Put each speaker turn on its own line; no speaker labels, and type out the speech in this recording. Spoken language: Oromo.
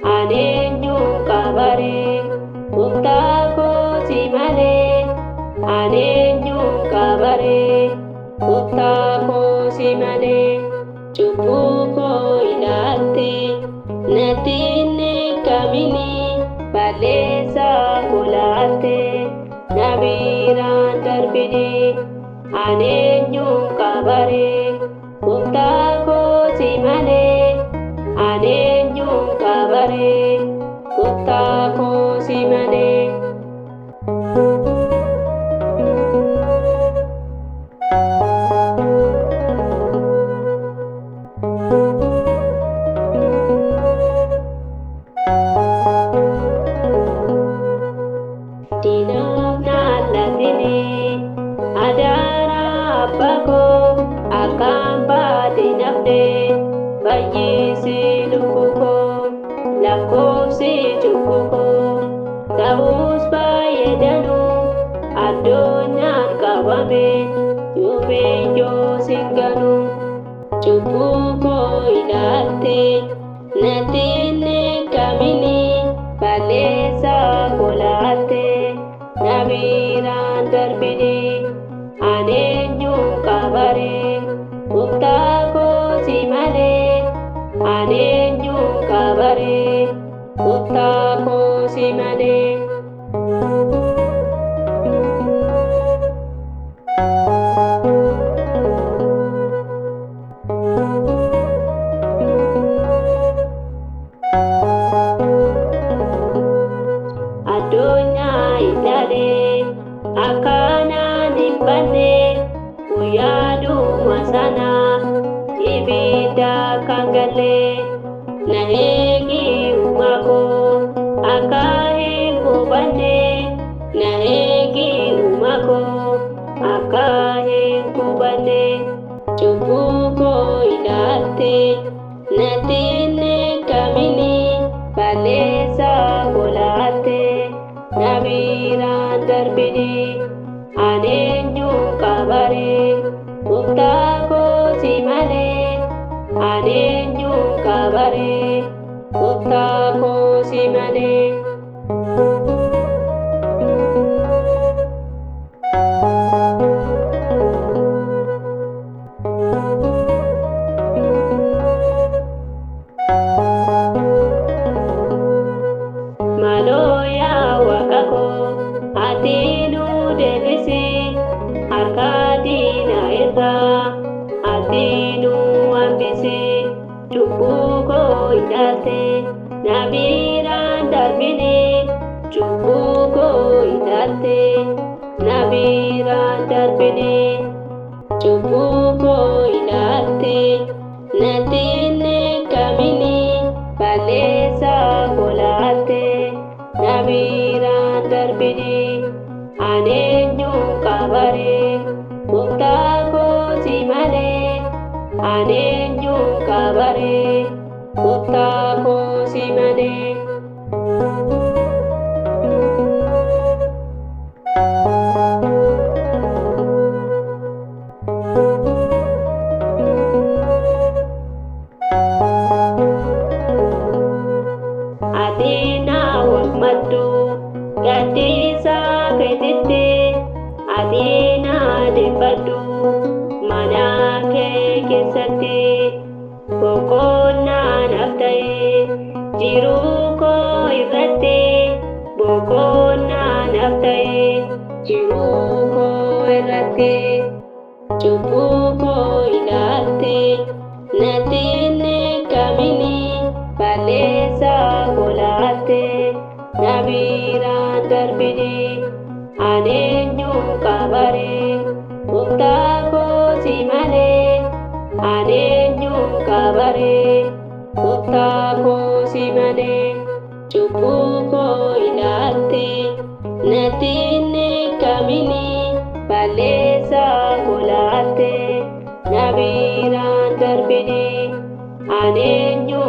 aneenyu kabare uttako simale aneenyu kabare uttako simale cukuko ilalte natine kamini balesa kulate nabiran darbini aneenyu kabare uttako simale aneenyu kabare uttako simale Dinaf nalatini adara abbako akamba dinafne bayyisi lukuko lakofsi cukuko ta'us bayyedanu addunyan qabame yubenyo singanu cukuko ilalte natine kamini balesa kolate nabiran darbini aneenyu kabare uttako simale aneenyu kabare uttako simale addunyaa ilale akkana nimbanne guyyaadhuma sana ibidda kan galle na eegi uumako akka hin qubanne na eegi uumako akka hin qubanne cubbuu koo ilaalte natinne kamini balleessa kolaatte nabiiraan darbini aneenyu kabare gooftaa kooti malee aneenyu kabare gooftaa kooti malee. Maloya wakako atinu devisi arkadina ita atinu ambisi cukuko idate nabiran darbini cukuko idate nabiran darbini cukuko idate natine kamini balesa kolate nabiran darbini aneenyu kabare gooftaa kooti malee aneenyu kabare gooftaa kooti malee. Atina wakmatu gadisa ketite atina debadu mana kesati bokona naftai jiruko irate bokona naftai jiruko irate cukuko ilate natine kamini balesa kolate nabiran darbini aneenyu kabare gooftaa kooti malee aneenyu kabare gooftaa kooti malee cukuko ilate natine kamini balesa kolate nabiran darbini aneenyu